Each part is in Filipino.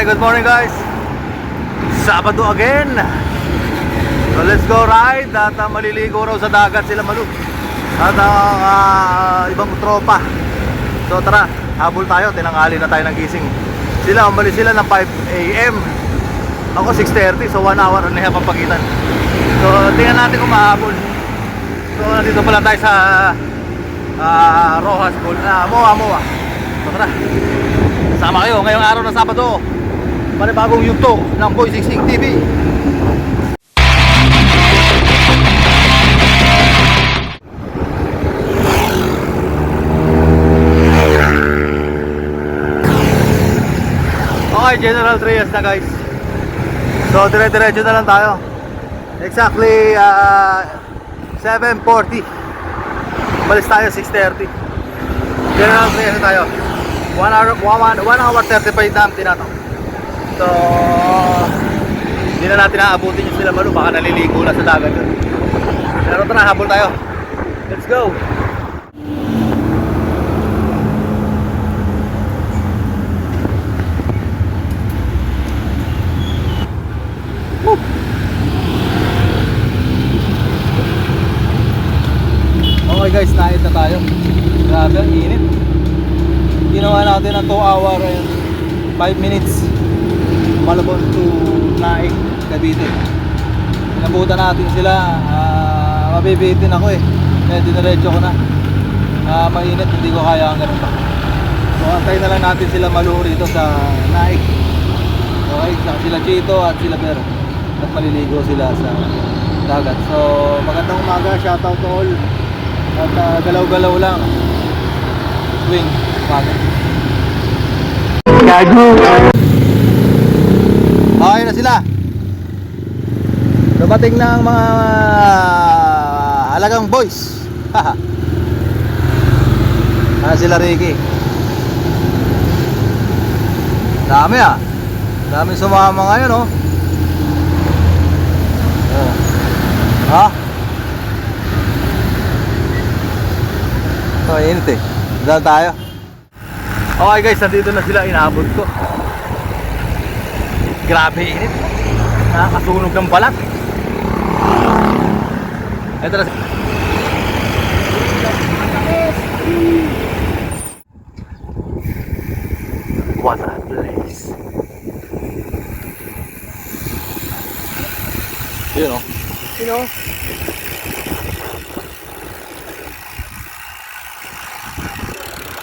Hi, good morning guys. Sabado again. So let's go ride. At maliligo raw sa dagat sila Malu at ibang tropa. So tara, habol tayo. Tinanghali na tayo ng gising. Sila, umalis sila ng 5 AM. Ako 6:30, so 1 hour and a half ang pagitan. So tingnan natin kung mahabol. So nandito pala tayo sa Rojas Gold, Moa. So tara, sama kayo ngayong araw ng Sabado. Panibagong yugto ng Boy Siksik TV. Okay, General Trias na guys. So dire-diretso na lang tayo. Exactly 7:40. Malis tayo 6:30. General Trias na tayo. 1 hour 35 na tinato. So hindi na natin aabutin yung sila Malu, baka naliligo na sa dagat yun. Pero tara, habol tayo. Let's go. Okay guys, naid na tayo. Grabe, ang init. Ginawa natin ang 2 hour and 5 minutes Malabon to Naik, Cavite. Inabutan natin sila. Mabibitin ako eh. Kaya diniretso ko na. Mainit, hindi ko kaya ang ganun pa. So antay na lang natin sila Malu rito sa Naik. Okay, sila Chito at sila Ber. At maliligo sila sa dagat. So magandang umaga, shoutout to all. At galaw-galaw lang. Swing, umaga. Gago! Okay na sila. Dumating na ang mga alagang boys. Sila Ricky. Dami Dami sumama ngayon oh. Ha? Oh, init eh. Dahil tayo. Okay guys, nandito na sila. Inaabot ko. Grabe init. Nakakasunog ng balat. Ito na. What a place. Yun o. Sino?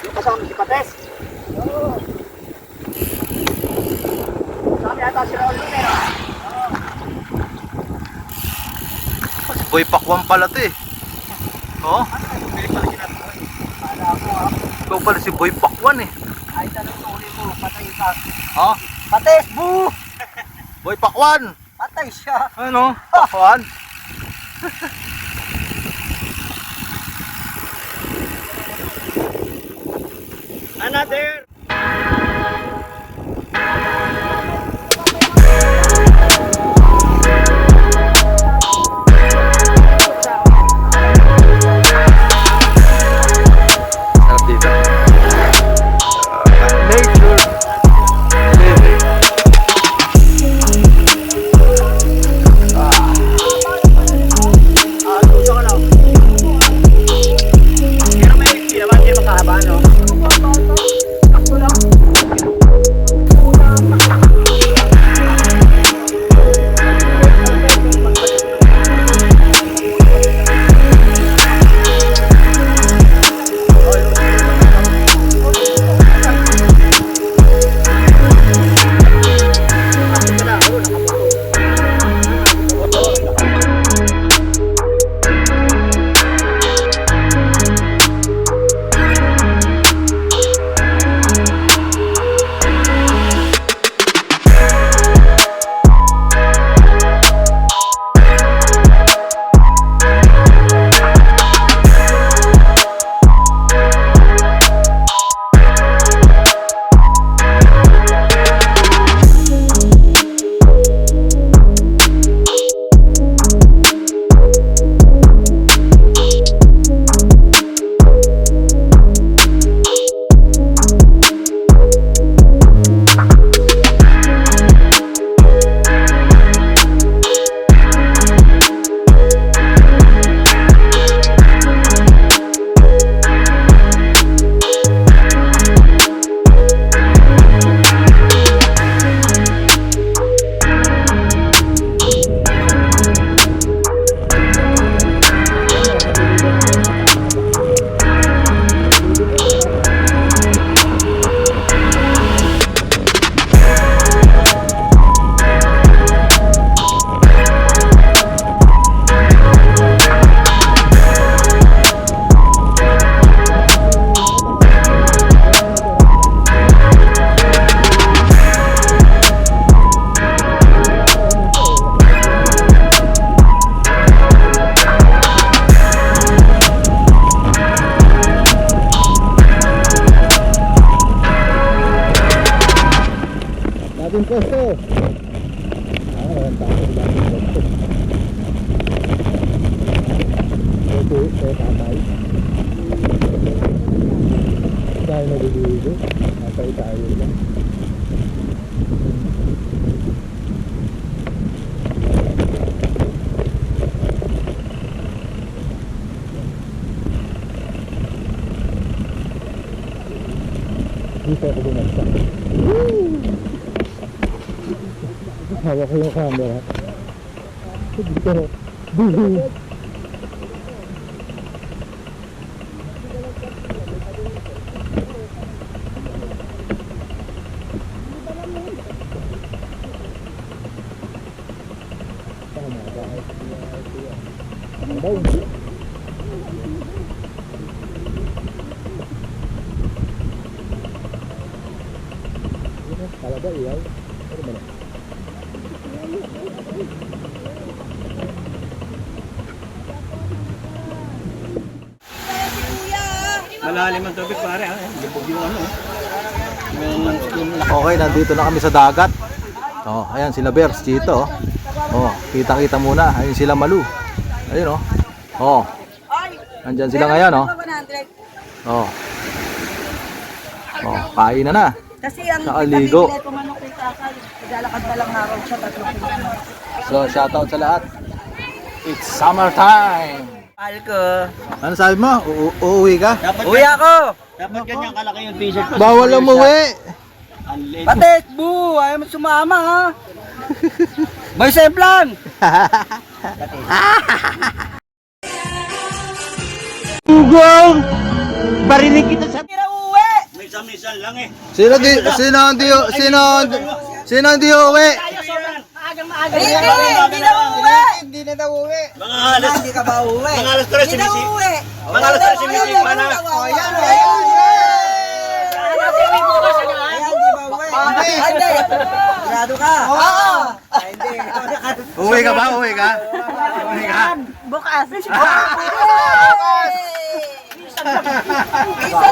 Yung kasama si Pates. Oo. Sabi ata sila ulit eh. Si Boy Pakwan pala to eh. Oo. Ikaw pala si Boy Pakwan eh. Ay tanong ko ulit mo. Patay ka. Ha? Pates! Boo! Boy Pakwan! Patay siya. Ano? Pakwan? Another! Kosto. Ang tapos lang yung kosto. Ito, tatay. Dahil naliligo, natay tayo lang. Dito ako bumagsak. Hawak ko yung camera. Dito. Talaga iyaw. Ano ba na? Malalim ang tubig pare ha. Lubog yung ano. Okay, nandito na kami sa dagat. Oh, ayan sila Bears dito. Oh, kita-kita muna. Ayun sila Malu. Ayun oh. Oh. Nandiyan sila ngayon oh. Oh. Oh, kain na. Kasi ang Ligo. pumanok kay Takal, naglalakad pa lang araw siya, 3 kilometers. So, shoutout sa lahat. It's summertime. Mahal ko. Ano sabi mo? Uuwi ka? Uwi ako! Dapat ganyan kalaki yung t-shirt ko. Bawal umuwi. Patek, bu! Ayaw mo sumama ha! May semplan! Ugong! Barinig kita sa... Kira uwi! Minsan-minsan lang eh. Sino di uwi? Hindi na uwi! Hindi na daw uwi. Mga alas, Hindi ka ba uwi? mga alas 3 Hindi na sinisi. uwi! Mga alas 3 sinisi pa na. Oh, yan! Ayan, Ayan, di ba uwi? Hindi! Sigurado ka? Oo! Hindi! Uwi ka ba? Uwi ka? Bukas! Isan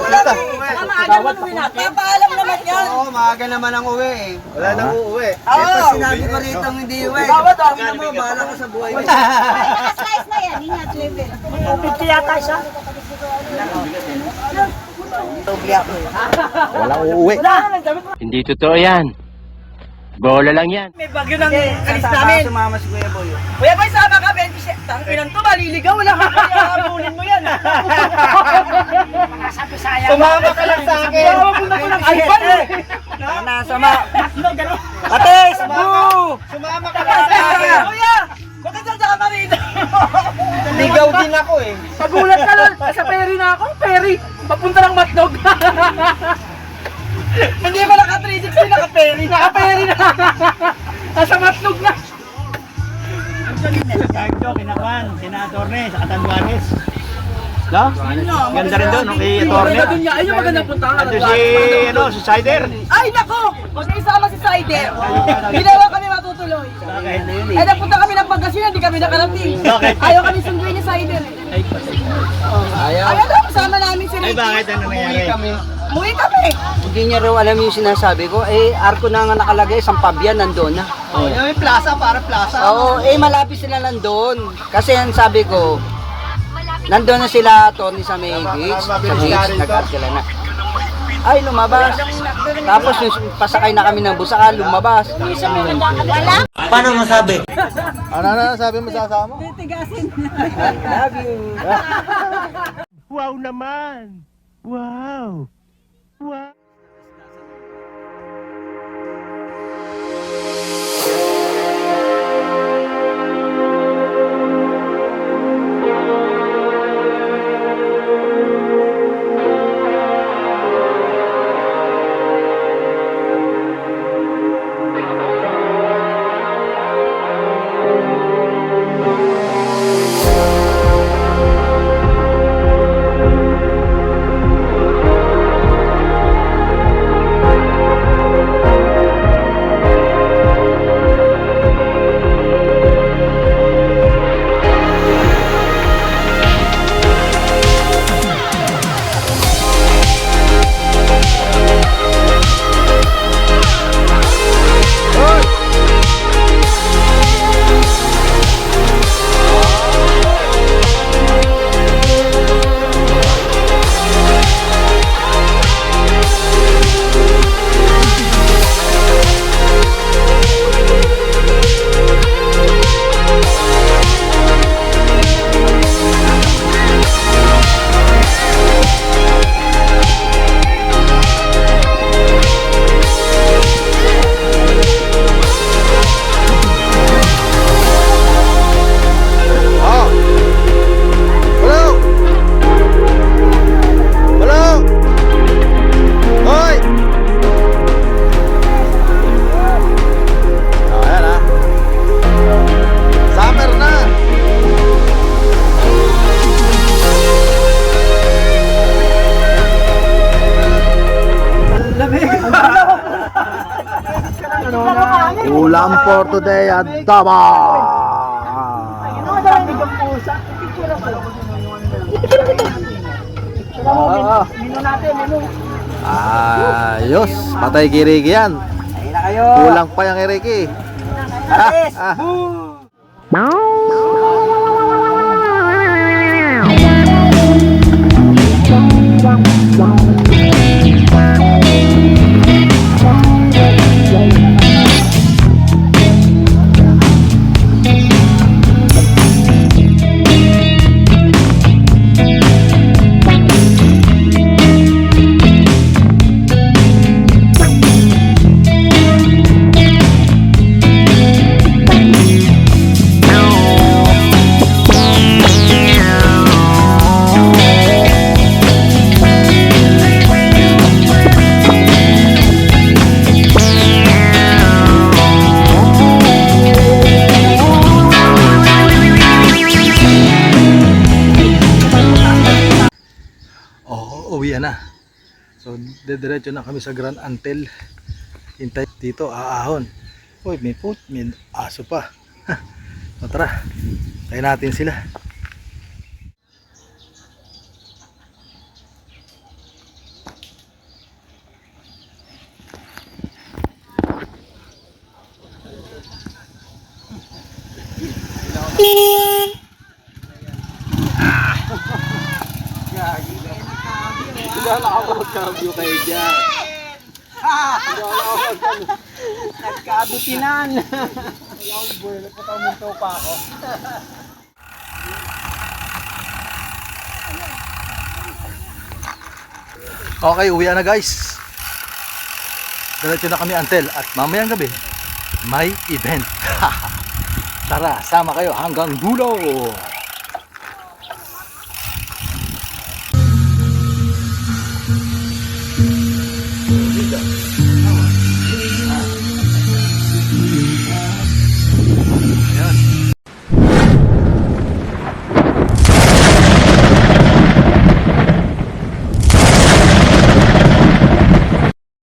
lang eh! Maaga naman uwi natin. Papaalam naman yan! Oo, maaga naman ang uwi eh. Wala nang uuwi. Oo! Sinabi ko rito hindi uwi. Tangin mo, bahala ka sa buhay mo. Slice na yan, ingat level. Doble ako eh. Walang uuwi. Hindi totoo yan. Bola lang yan. May bagyo ng alis namin. Sumama si Kuya Boy. Kuya Boy, sama ka, 27. Tanginan to, maliligaw. Wala ka kaya habulin mo yan. Sumama ka lang sa akin. Punta ko ng iPhone eh. Sama. Pates, boo! Sumama ka lang sa akin. Kuya, bakit saan ka rito? Ligaw din ako eh. Pagulat ka lang. Sa ferry na ako. Ferry. Papunta ng Matnog. Hindi ko naka-360, naka-ferry. Naka-ferry na. Nasa Matnog na. Kahit ko, kinakuan, sinatorne sa Catanduanes. No? Ganda rin doon, kay Torne. Ayun yung magandang puntahan. Ando si Sider. Ay, nako! Huwag kayo isama si Sider. Ginawa kami matutuloy. Eh, napunta kami ng Pangasinan, hindi kami nakarating. Bakit? Ayaw kami sunduin ni Sider. Ayaw daw, kasama namin si Ay, Ricky. bakit ano nangyari? Umuwi kami. Hindi niya raw alam yung sinasabi ko. Eh, arko na nga nakalagay. Sampabian nandun na. Oh, yung plaza, para plaza. Oo, malapit sila nandun. Kasi ang sabi ko, nandun na sila, Tony, sa may beach. Sa beach, nag-art sila na. Ay, lumabas. Tapos yung pasakay na kami ng busaka, lumabas. Paano masabi? Ano sabi mo sa kasama? Love you. Wow naman! Wow! Wow! Ulam for today at taba. Ayos, patay kiriki yan. Ayun na kayo. Kulang pa yung kiriki. Alis! Oo, uwi na. So, dediretso na kami sa Grand Antel. Hintay dito, aahon. Uy, may aso pa. So, tara, tayo natin sila. Nagkabutinan. Okay, uwi na guys. Diretso na kami Antel at mamayang gabi may event. Tara, sama kayo hanggang dulo.